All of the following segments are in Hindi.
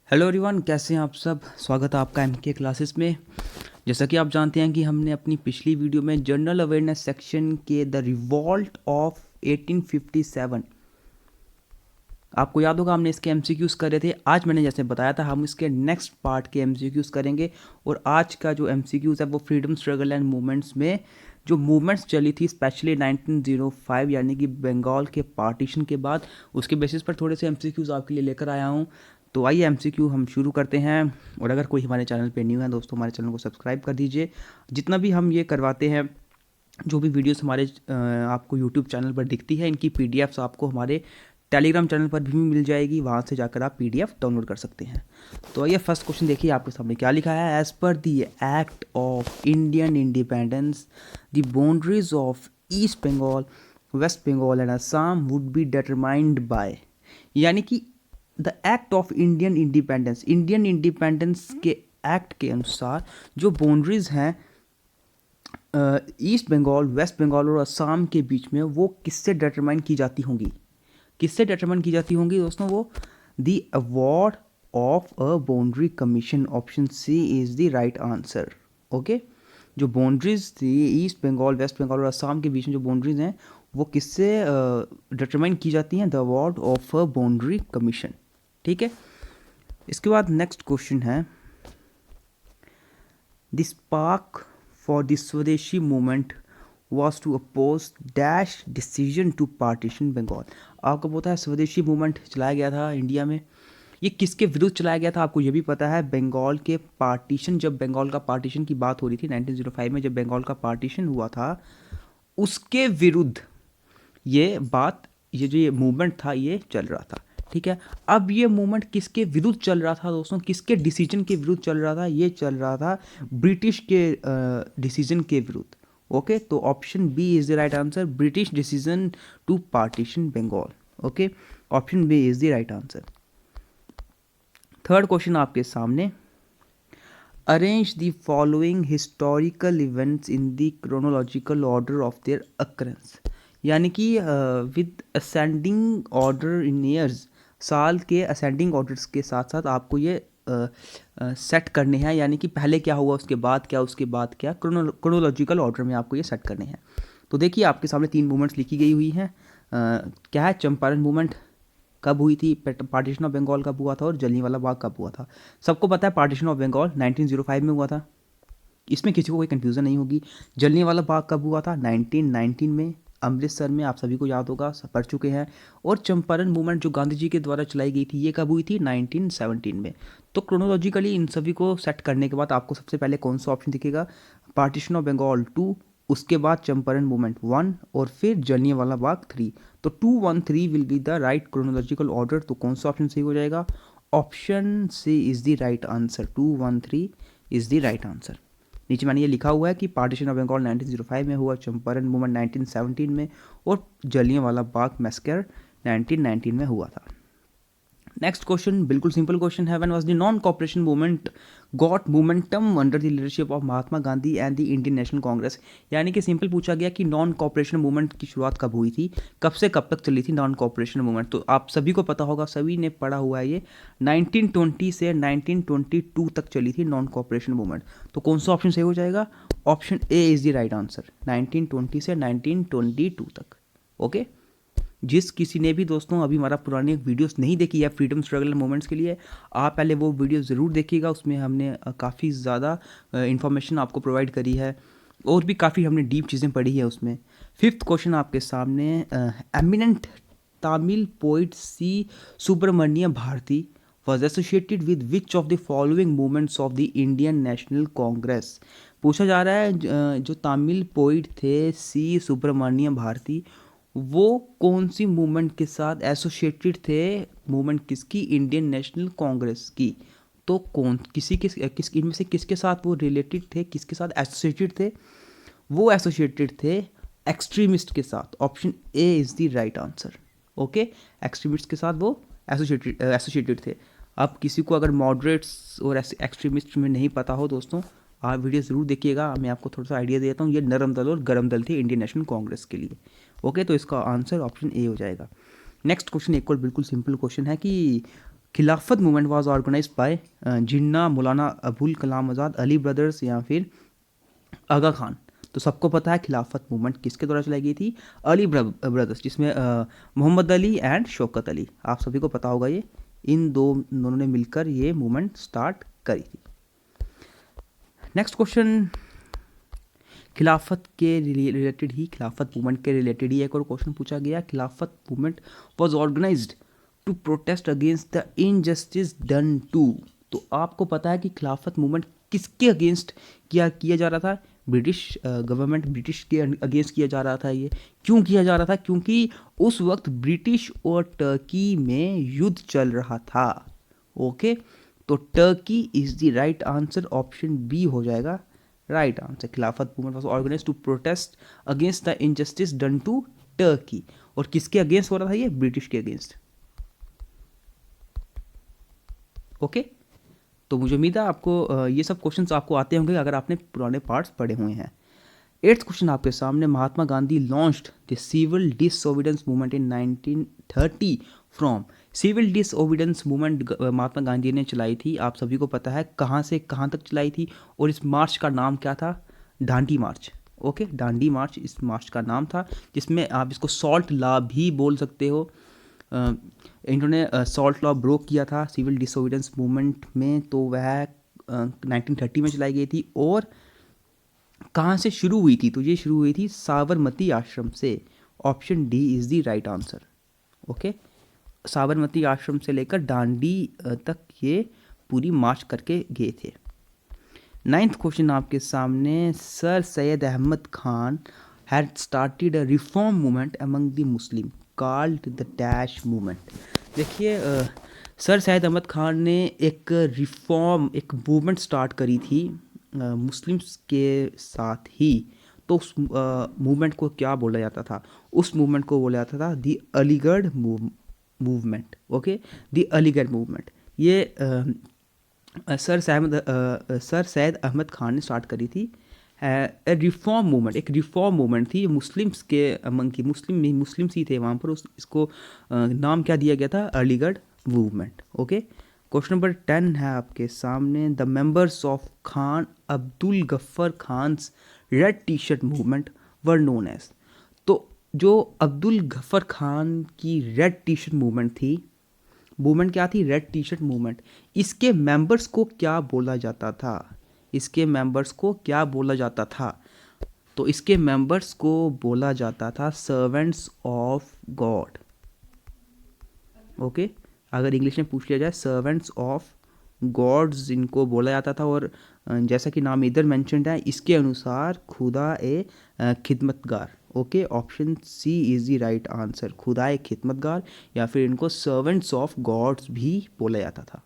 हेलो एवरीवन, कैसे हैं आप सब। स्वागत है आपका एमके क्लासेस में। जैसा कि आप जानते हैं कि हमने अपनी पिछली वीडियो में जनरल अवेयरनेस सेक्शन के द रिवॉल्ट ऑफ 1857, आपको याद होगा हमने इसके एमसीक्यूज़ करे थे। आज मैंने जैसे बताया था हम इसके नेक्स्ट पार्ट के एमसीक्यूज़ करेंगे। और आज का जो एमसीक्यूज़ है वो फ्रीडम स्ट्रगल एंड मूवमेंट्स में जो मूवमेंट्स चली थी स्पेशली 1905 यानी कि बंगाल के पार्टीशन के बाद, उसके बेसिस पर थोड़े से एमसीक्यूज़ आपके लिए लेकर आया हूँ। तो आइए एमसीक्यू हम शुरू करते हैं। और अगर कोई हमारे चैनल पे न्यू है दोस्तों, हमारे चैनल को सब्सक्राइब कर दीजिए। जितना भी हम ये करवाते हैं, जो भी वीडियोस हमारे आपको यूट्यूब चैनल पर दिखती है, इनकी पीडीएफ्स आपको हमारे टेलीग्राम चैनल पर भी मिल जाएगी। वहाँ से जाकर आप पीडीएफ डाउनलोड कर सकते हैं। तो आइए फर्स्ट क्वेश्चन देखिए आपके सामने क्या लिखा है। As per the act of Indian independence the boundaries of East Bengal, West Bengal and Assam would be determined by, यानी कि the act of Indian independence के एक्ट के अनुसार जो बाउंड्रीज हैं ईस्ट बंगाल, वेस्ट बंगाल और असम के बीच में, वो किससे डिटरमाइन की जाती होंगी। किससे डिटरमाइन की जाती होंगी दोस्तों? वो the award of a boundary commission. Option C is the right answer. Okay, जो बाउंड्रीज थी ईस्ट बंगाल, वेस्ट बंगाल और असम के बीच में जो बाउंड्रीज हैं वो किससे डिटरमाइन की जाती हैं? The award of a boundary commission. ठीक है, इसके बाद नेक्स्ट क्वेश्चन है the spark for the Swadeshi movement was to oppose dash decision to partition Bengal. आपको पता है स्वदेशी मूवमेंट चलाया गया था इंडिया में, ये किसके विरुद्ध चलाया गया था? आपको ये भी पता है, बंगाल के पार्टीशन, जब बंगाल का पार्टीशन की बात हो रही थी 1905 में, जब बंगाल का पार्टीशन हुआ था उसके विरुद्ध ये बात, ये जो ये मूवमेंट था ये चल रहा था। ठीक है, अब ये मूवमेंट किसके विरुद्ध चल रहा था दोस्तों? किसके डिसीजन के विरुद्ध चल रहा था? ये चल रहा था ब्रिटिश के डिसीजन के विरुद्ध। ओके, तो option B is the right answer, British decision to partition Bengal. Okay, option B is the right answer. Third question आपके सामने, arrange the following historical events in the chronological order of their occurrence, यानी कि with ascending order in years, साल के असेंडिंग ऑर्डर्स के साथ साथ आपको ये सेट करने हैं, यानी कि पहले क्या हुआ, उसके बाद क्या, उसके बाद क्या, क्रोनोलॉजिकल ऑर्डर में आपको ये सेट करने हैं। तो देखिए आपके सामने तीन मूवमेंट्स लिखी गई हुई हैं। क्या है? चंपारण मूवमेंट कब हुई थी, पार्टीशन ऑफ बंगाल कब हुआ था, और जलियांवाला बाग कब हुआ था। सबको पता है पार्टीशन ऑफ बंगाल 1905 में हुआ था, इसमें किसी को कोई कन्फ्यूज़न नहीं होगी। जलियांवाला बाग कब हुआ था? 1919 में, अमृतसर में, आप सभी को याद होगा, सब पढ़ चुके हैं। और चंपारण मूवमेंट जो गांधी जी के द्वारा चलाई गई थी, ये कब हुई थी? 1917 में। तो क्रोनोलॉजिकली इन सभी को सेट करने के बाद आपको सबसे पहले कौन सा ऑप्शन दिखेगा? पार्टीशन ऑफ बंगाल 2, उसके बाद चंपारण मूवमेंट 1 और फिर जलियांवाला बाग 3। तो 2, 1, 3 will be the right chronological order. तो कौन सा ऑप्शन सही हो जाएगा? Option C is the right answer, 2, 1, 3 is the right answer. नीचे मैंने ये लिखा हुआ है कि पार्टीशन ऑफ बंगाल 1905 में हुआ, चंपारण मूवमेंट 1917 में और जलियांवाला बाग मैसेकर 1919 में हुआ था। नेक्स्ट क्वेश्चन बिल्कुल सिंपल क्वेश्चन है। When was the non cooperation movement got momentum under the leadership of Mahatma Gandhi and the Indian National Congress, यानी कि सिंपल पूछा गया कि नॉन कॉपरेशन मूवमेंट की शुरुआत कब हुई थी, कब से कब तक चली थी नॉन कॉपरेशन मूवमेंट। तो आप सभी को पता होगा, सभी ने पढ़ा हुआ है, ये 1920 से 1922 तक चली थी नॉन कॉपरेशन मूवमेंट। तो कौन सा ऑप्शन सही हो जाएगा? Option A is the right answer, 1920 से 1922 तक। ओके, जिस किसी ने भी दोस्तों अभी हमारा पुरानी वीडियोस नहीं देखी है फ्रीडम स्ट्रगल मूवमेंट्स के लिए, आप पहले वो वीडियो ज़रूर देखिएगा। उसमें हमने काफ़ी ज़्यादा इन्फॉर्मेशन आपको प्रोवाइड करी है और भी काफ़ी हमने डीप चीज़ें पढ़ी है उसमें। फिफ्थ क्वेश्चन आपके सामने, eminent Tamil poet C Subramania Bharati was associated with which of the following movements of the Indian National Congress. पूछा जा रहा है जो तमिल पोइट थे सी सुब्रमण्यम भारती, वो कौन सी मूवमेंट के साथ एसोसिएटेड थे? मूवमेंट किसकी? इंडियन नेशनल कांग्रेस की। तो कौन किस इनमें से किसके साथ वो रिलेटेड थे, किसके साथ एसोसिएटेड थे? वो एसोसिएटेड थे एक्सट्रीमिस्ट के साथ। Option A is the right answer. Okay, extremist के साथ वो एसोसिएटेड थे। अब किसी को अगर मॉडरेट्स और एक्सट्रीमिस्ट में नहीं पता हो दोस्तों, आप वीडियो ज़रूर देखिएगा। मैं आपको थोड़ा सा आइडिया देता हूँ। ये नरम दल और गरम दल थे इंडियन नेशनल कांग्रेस के लिए। ओके, तो इसका आंसर ऑप्शन ए हो जाएगा। नेक्स्ट क्वेश्चन एक और बिल्कुल सिंपल क्वेश्चन है कि खिलाफत movement was organised by Jinnah, Maulana Abul Kalam Azad, Ali brothers या फिर आगा खान। तो सबको पता है खिलाफत मूवमेंट किसके द्वारा चलाई गई थी, अली ब्रदर्स, जिसमें मोहम्मद अली एंड शौकत अली, आप सभी को पता होगा ये, इन दोनों ने मिलकर ये मूवमेंट स्टार्ट करी थी। नेक्स्ट क्वेश्चन, खिलाफत के रिलेटेड ही, खिलाफत मूवमेंट के रिलेटेड ही एक और क्वेश्चन पूछा गया। Khilafat movement was organised to protest against the injustice done to. तो आपको पता है कि खिलाफत मूवमेंट किसके अगेंस्ट किया जा रहा था, ब्रिटिश गवर्नमेंट, ब्रिटिश के अगेंस्ट किया जा रहा था। ये क्यों किया जा रहा था, क्योंकि उस वक्त ब्रिटिश और टर्की में युद्ध चल रहा था। ओके, तो Turkey is the right answer, option B हो जाएगा right answer. Khilafat movement was organised to protest against the injustice done to Turkey. और किसके अगेंस्ट हो रहा था ये, ब्रिटिश के अगेंस्ट। ओके, तो मुझे उम्मीद है आपको ये सब क्वेश्चंस आपको आते होंगे अगर आपने पुराने पार्ट्स पढ़े हुए हैं। 8th क्वेश्चन आपके सामने, Mahatma Gandhi launched the civil disobedience movement in 1930 from. Civil disobedience movement Mahatma Gandhi ने चलाई थी, आप सभी को पता है कहाँ से कहाँ तक चलाई थी, और इस मार्च का नाम क्या था, दांडी मार्च। ओके, दांडी मार्च इस मार्च का नाम था, जिसमें आप इसको सॉल्ट लॉ भी बोल सकते हो। इन्होंने सॉल्ट लॉ ब्रोक किया था सिविल डिसओबीडियंस मूवमेंट में, तो वह 1930 में चलाई गई थी। और कहाँ से शुरू हुई थी, तो ये शुरू हुई थी साबरमती आश्रम से। Option D is the right answer. Okay, Sabarmati आश्रम से लेकर दांडी तक ये पूरी मार्च करके गए थे। 9th क्वेश्चन आपके सामने, sir Syed Ahmad Khan had started a reform movement among the Muslim called the dash movement. देखिए, सर सैयद अहमद खान ने एक मूवमेंट स्टार्ट करी थी मुस्लिम्स के साथ ही। तो उस मूवमेंट को क्या बोला जाता था, उस मूवमेंट को बोला जाता था the Aligarh movement. Okay, the Aligarh movement ये सर सैयद अहमद खान ने स्टार्ट करी थी। रिफॉर्म मूवमेंट, एक रिफॉर्म मूवमेंट थी मुस्लिम्स के अमंग की, मुस्लिम्स ही थे वहाँ पर, इसको नाम क्या दिया गया था, Aligarh movement. Okay, question number 10 है आपके सामने, the members of Khan Abdul Ghaffar Khan's red T shirt movement were known as. तो जो अब्दुल गफ्फर खान की रेड टी शर्ट मूवमेंट थी, मूवमेंट क्या थी, रेड टी शर्ट मूवमेंट, इसके मेंबर्स को क्या बोला जाता था, इसके मेंबर्स को क्या बोला जाता था, तो इसके मेंबर्स को बोला जाता था सर्वेंट्स ऑफ गॉड। ओके, अगर इंग्लिश में पूछ लिया जाए सर्वेंट्स ऑफ गॉड्स इनको बोला जाता था। और जैसा कि नाम इधर मेंशन्ड है, इसके अनुसार Khudai Khidmatgar. Okay, option C is the right answer, Khudai खिदमतगार, या फिर इनको सर्वेंट्स ऑफ गॉड्स भी बोला जाता था।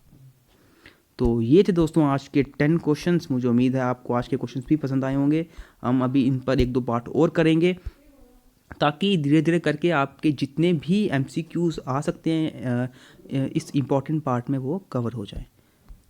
तो ये थे दोस्तों आज के 10 क्वेश्चंस। मुझे उम्मीद है आपको आज के क्वेश्चंस भी पसंद आए होंगे। हम अभी इन पर 1-2 पार्ट और करेंगे, ताकि धीरे धीरे करके आपके जितने भी MCQs आ सकते हैं इस इम्पॉर्टेंट पार्ट में वो कवर हो जाए।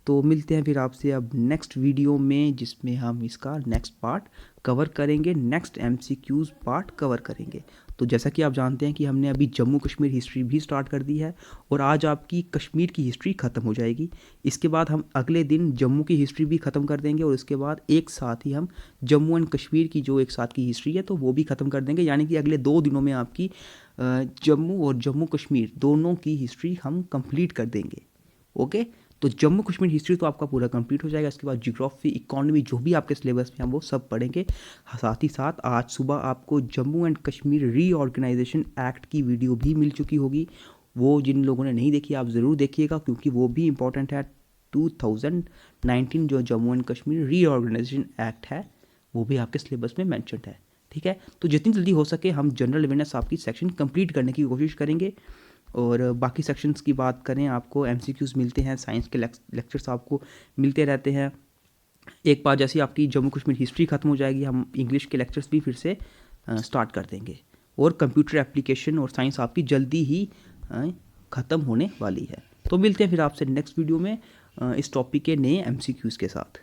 तो मिलते हैं फिर आपसे अब नेक्स्ट वीडियो में, जिसमें हम इसका नेक्स्ट पार्ट कवर करेंगे, नेक्स्ट MCQs पार्ट कवर करेंगे। तो जैसा कि आप जानते हैं कि हमने अभी जम्मू कश्मीर हिस्ट्री भी स्टार्ट कर दी है, और आज आपकी कश्मीर की हिस्ट्री ख़त्म हो जाएगी। इसके बाद हम अगले दिन जम्मू की हिस्ट्री भी ख़त्म कर देंगे, और उसके बाद एक साथ ही हम जम्मू एंड कश्मीर की जो एक साथ की हिस्ट्री है तो वो भी ख़त्म कर देंगे। यानी कि अगले 2 दिनों में आपकी जम्मू और जम्मू कश्मीर दोनों की हिस्ट्री हम कंप्लीट कर देंगे। ओके, तो जम्मू कश्मीर हिस्ट्री तो आपका पूरा कंप्लीट हो जाएगा। इसके बाद ज्योग्राफी, इकोनॉमी, जो भी आपके सिलेबस में हम वो सब पढ़ेंगे। साथ ही साथ आज सुबह आपको Jammu and Kashmir reorganisation act की वीडियो भी मिल चुकी होगी। वो जिन लोगों ने नहीं देखी आप ज़रूर देखिएगा, क्योंकि वो भी इंपॉर्टेंट है। 2019 जो Jammu and Kashmir reorganisation act है वो भी आपके सिलेबस में मैंशन्ड है। ठीक है, तो जितनी जल्दी हो सके हम जनरल अवेयरनेस आपकी सेक्शन कंप्लीट करने की कोशिश करेंगे। और बाकी सेक्शंस की बात करें, आपको MCQs मिलते हैं, साइंस के लेक्चर्स आपको मिलते रहते हैं। एक बार जैसे आपकी जम्मू कश्मीर हिस्ट्री ख़त्म हो जाएगी, हम इंग्लिश के लेक्चर्स भी फिर से स्टार्ट कर देंगे। और कंप्यूटर एप्लीकेशन और साइंस आपकी जल्दी ही ख़त्म होने वाली है। तो मिलते हैं फिर आपसे नेक्स्ट वीडियो में इस टॉपिक के नए MCQs के साथ।